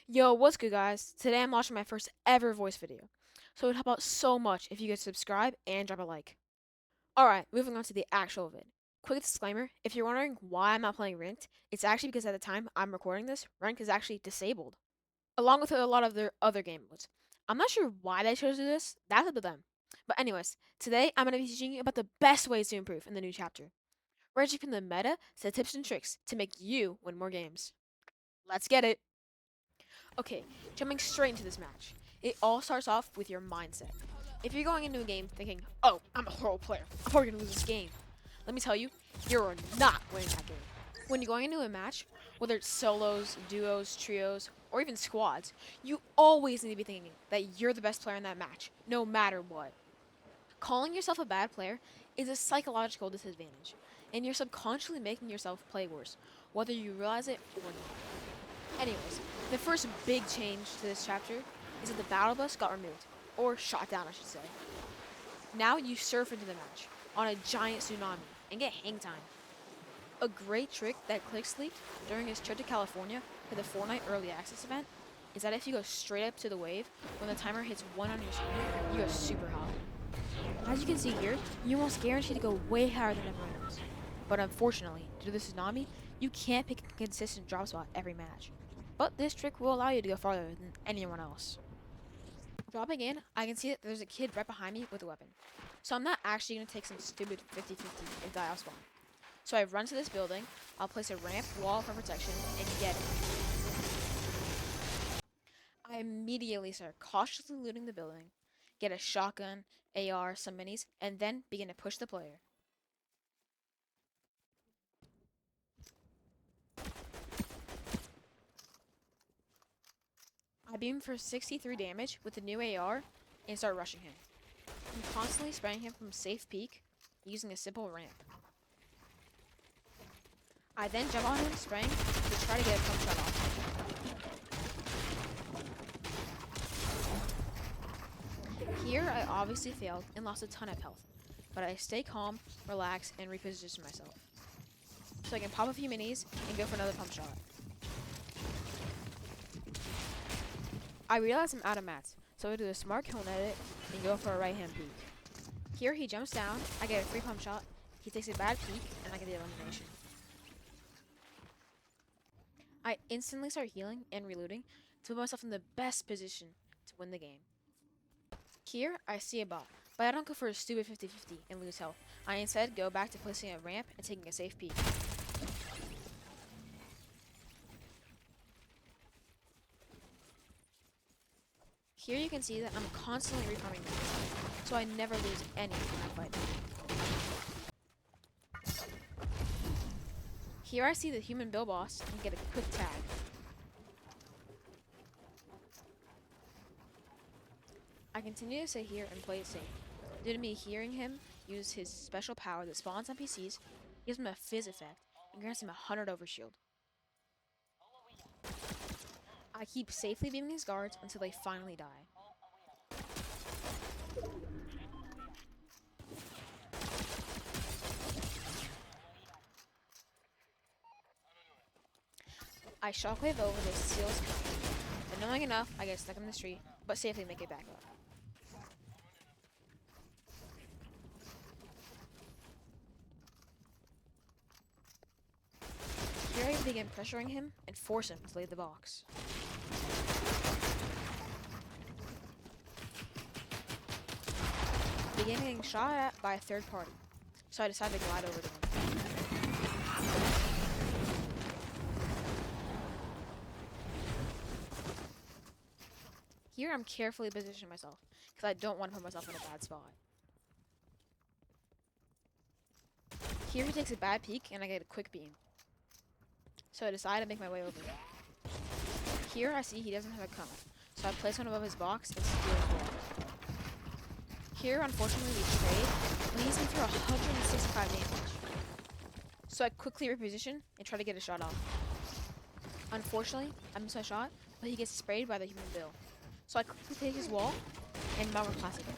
Yo, what's good, guys? Today I'm launching my first ever voice video. So it would help out so much if you could subscribe and drop a like. Alright, moving on to the actual vid. Quick disclaimer, if you're wondering why I'm not playing Ranked, it's actually because at the time I'm recording this, Ranked is actually disabled, along with a lot of their other game modes. I'm not sure why they chose to do this, that's up to them. But anyways, today I'm going to be teaching you about the best ways to improve in the new chapter, ranging from the meta to the tips and tricks to make you win more games. Let's get it! Okay, jumping straight into this match. It all starts off with your mindset. If you're going into a game thinking, oh, I'm a horrible player, I'm probably gonna lose this game, let me tell you, you're not winning that game. When you're going into a match, whether it's solos, duos, trios, or even squads, you always need to be thinking that you're the best player in that match, no matter what. Calling yourself a bad player is a psychological disadvantage, and you're subconsciously making yourself play worse, whether you realize it or not. Anyways, the first big change to this chapter is that the battle bus got removed, or shot down, I should say. Now you surf into the match on a giant tsunami and get hang time. A great trick that Click leaked during his trip to California for the Fortnite Early Access event is that if you go straight up to the wave, when the timer hits 1 on your screen, you go super high. As you can see here, you're almost guaranteed to go way higher than everyone else. But unfortunately, due to the tsunami, you can't pick a consistent drop spot every match. But this trick will allow you to go farther than anyone else. Dropping in, I can see that there's a kid right behind me with a weapon. So I'm not actually going to take some stupid 50-50 and die off spawn. So I run to this building, I'll place a ramp wall for protection, and get it. I immediately start cautiously looting the building, get a shotgun, AR, some minis, and then begin to push the player. I beam for 63 damage with the new AR and start rushing him. I'm constantly spraying him from safe peek using a simple ramp. I then jump on him spraying to try to get a pump shot off. Here I obviously failed and lost a ton of health, but I stay calm, relax, and reposition myself. So I can pop a few minis and go for another pump shot. I realize I'm out of mats, so I do a smart kill edit and go for a right hand peek. Here he jumps down, I get a free pump shot, he takes a bad peek, and I get the elimination. I instantly start healing and reloading to put myself in the best position to win the game. Here, I see a bot, but I don't go for a stupid 50-50 and lose health. I instead go back to placing a ramp and taking a safe peek. Here you can see that I'm constantly refarming maps, so I never lose any when I fight. Here I see the human bill boss and get a quick tag. I continue to stay here and play it safe. Due to me hearing him use his special power that spawns NPCs, gives him a fizz effect, and grants him 100 overshield. I keep safely beaming his guards until they finally die. I shockwave over the seals coming. Annoying enough, I get stuck in the street, but safely make it back up. Here I begin pressuring him and force him to lay the box. Begin getting shot at by a third party, so I decide to glide over to him. Here I'm carefully positioning myself, because I don't want to put myself in a bad spot. Here he takes a bad peek and I get a quick beam. So I decide to make my way over. Here I see he doesn't have a cone, so I place one above his box and steal his wall. Here unfortunately we trade, but he's in for 165 damage. So I quickly reposition and try to get a shot off. Unfortunately, I miss my shot, but he gets sprayed by the human bill. So I quickly take his wall and Mama Classic him.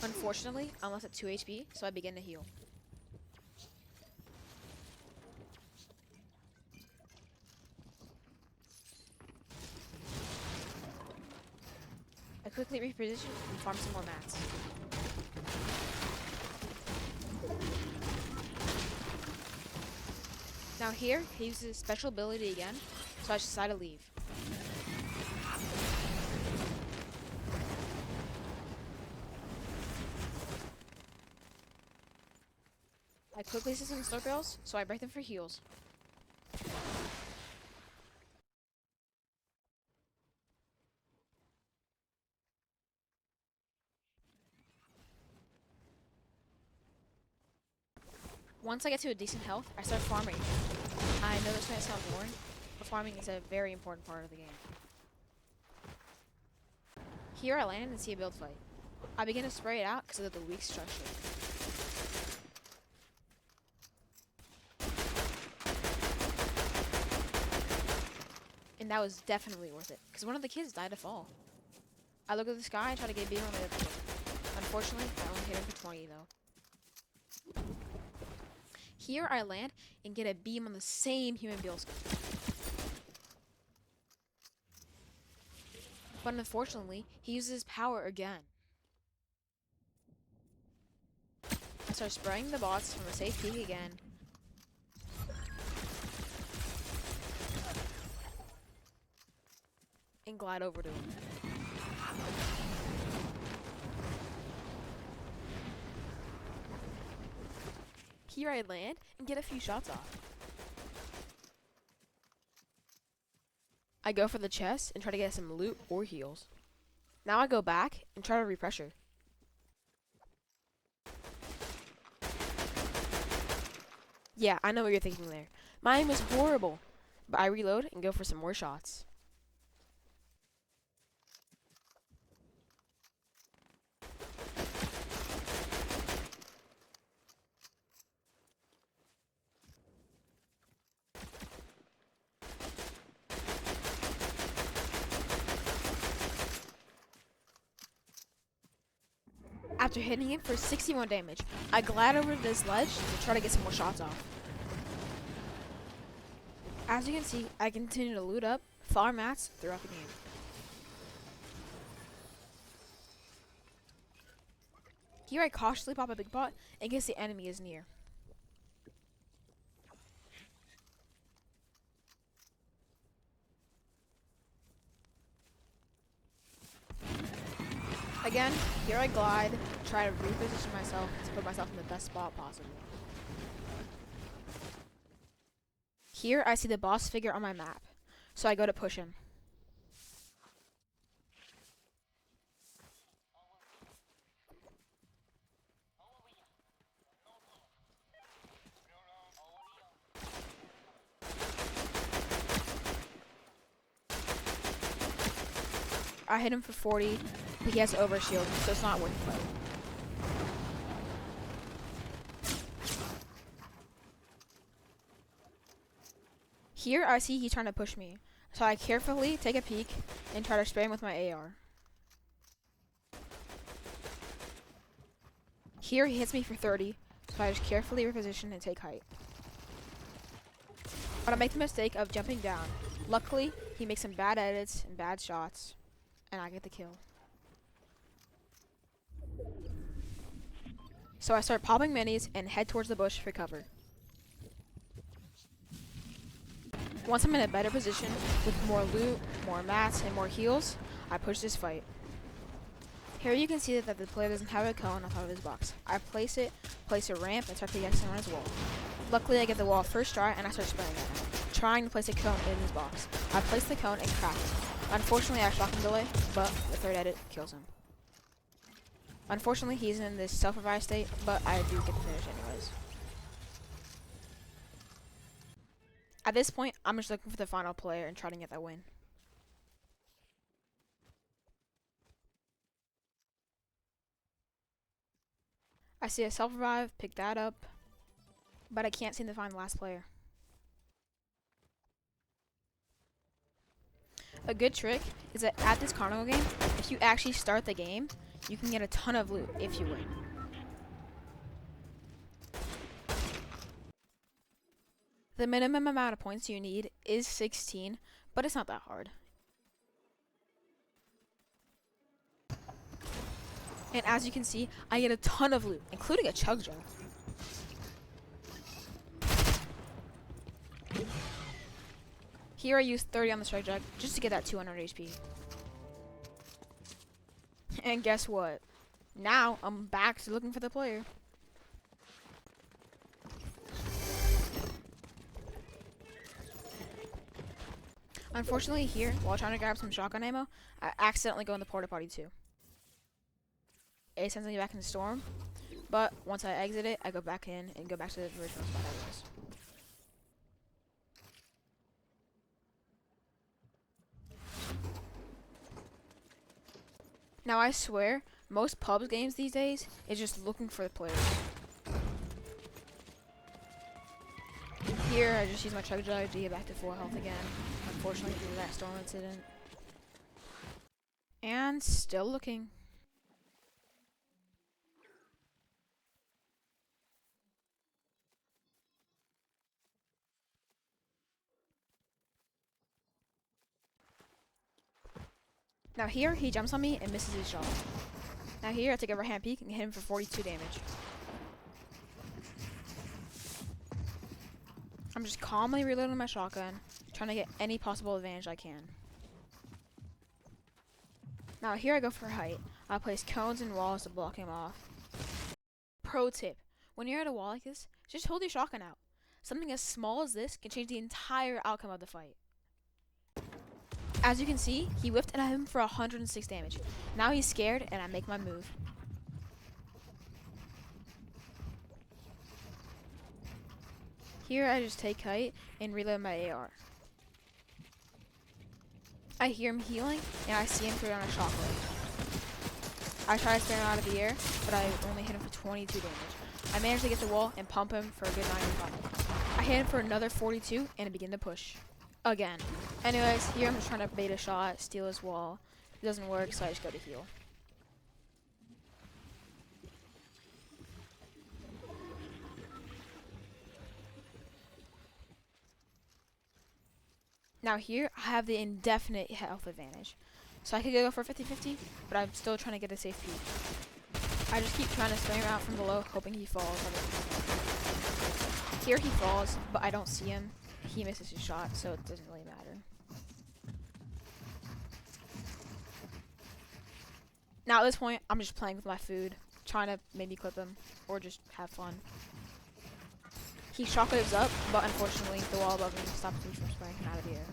Unfortunately, I'm left at 2 HP, so I begin to heal. quickly reposition and farm some more mats. Now here, he uses his special ability again, so I decide to leave. I quickly see some slurp barrels, so I break them for heals. Once I get to a decent health, I start farming. I know this might sound boring, but farming is a very important part of the game. Here I land and see a build fight. I begin to spray it out because of the weak structure. And that was definitely worth it, because one of the kids died to fall. I look at the sky and try to get a beam on the other kid. Unfortunately, I only hit him for 20 though. Here I land and get a beam on the same human build skill. But unfortunately, he uses his power again. I start spraying the bots from a safe peak again. And glide over to him. Here I land and get a few shots off. I go for the chest and try to get some loot or heals. Now I go back and try to repressure. Yeah, I know what you're thinking there. My aim is horrible, but I reload and go for some more shots. After hitting him for 61 damage, I glide over to this ledge to try to get some more shots off. As you can see, I continue to loot up, farm mats throughout the game. Here I cautiously pop a big pot in case the enemy is near. Again, here I glide, try to reposition myself to put myself in the best spot possible. Here I see the boss figure on my map, so I go to push him. I hit him for 40, but he has overshield, so it's not worth the fight. Here I see he's trying to push me, so I carefully take a peek and try to spray him with my AR. Here he hits me for 30, so I just carefully reposition and take height. But I make the mistake of jumping down. Luckily, he makes some bad edits and bad shots, and I get the kill. So I start popping minis and head towards the bush for cover. Once I'm in a better position, with more loot, more mats, and more heals, I push this fight. Here you can see that the player doesn't have a cone on top of his box. I place a ramp, and start to get on his wall. Luckily, I get the wall first try, and I start spraying at him, trying to place a cone in his box. I place the cone and crack it. Unfortunately, I have shotgun delay, but the third edit kills him. Unfortunately, he's in this self-revive state, but I do get the finish anyways. At this point, I'm just looking for the final player and trying to get that win. I see a self-revive, pick that up, but I can't seem to find the last player. A good trick is that at this carnival game, if you actually start the game, you can get a ton of loot if you win. The minimum amount of points you need is 16, but it's not that hard. And as you can see, I get a ton of loot, including a chug jug. Here I use 30 on the chug jug just to get that 200 HP. And guess what? Now I'm back to looking for the player. Unfortunately here, while trying to grab some shotgun ammo, I accidentally go in the porta potty too. It sends me back in the storm, but once I exit it, I go back in and go back to the original spot I was. Now I swear, most pubs games these days is just looking for the players. Here I just use my chug jug to get back to full health again, unfortunately due to that storm incident. And still looking. Now here, he jumps on me and misses his shot. Now here, I take a right hand peek and hit him for 42 damage. I'm just calmly reloading my shotgun, trying to get any possible advantage I can. Now here I go for height. I place cones and walls to block him off. Pro tip, when you're at a wall like this, just hold your shotgun out. Something as small as this can change the entire outcome of the fight. As you can see, he whiffed and I hit him for 106 damage. Now he's scared and I make my move. Here I just take height and reload my AR. I hear him healing and I see him throw down a shockwave. I try to spin him out of the air, but I only hit him for 22 damage. I managed to get the wall and pump him for a good 95. I hit him for another 42 and I begin to push. Again. Anyways, here I'm just trying to bait a shot, steal his wall. It doesn't work, so I just go to heal. Now here, I have the indefinite health advantage. So I could go for 50-50, but I'm still trying to get a safe peek. I just keep trying to spam him out from below, hoping he falls. Here he falls, but I don't see him. He misses his shot, so it doesn't really matter. Now at this point, I'm just playing with my food, trying to maybe clip him, or just have fun. He shockwaves up, but unfortunately the wall above me stops me from spraying him out of the air.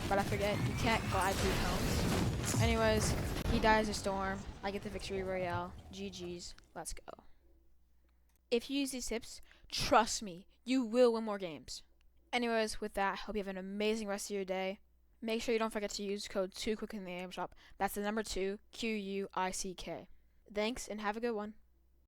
But I forget, you can't glide through cones. Anyways, he dies a storm. I get the victory royale. GG's. Let's go. If you use these tips, trust me, you will win more games. Anyways, with that, I hope you have an amazing rest of your day. Make sure you don't forget to use code 2QUICK in the item shop. That's the number 2, QUICK. Thanks, and have a good one.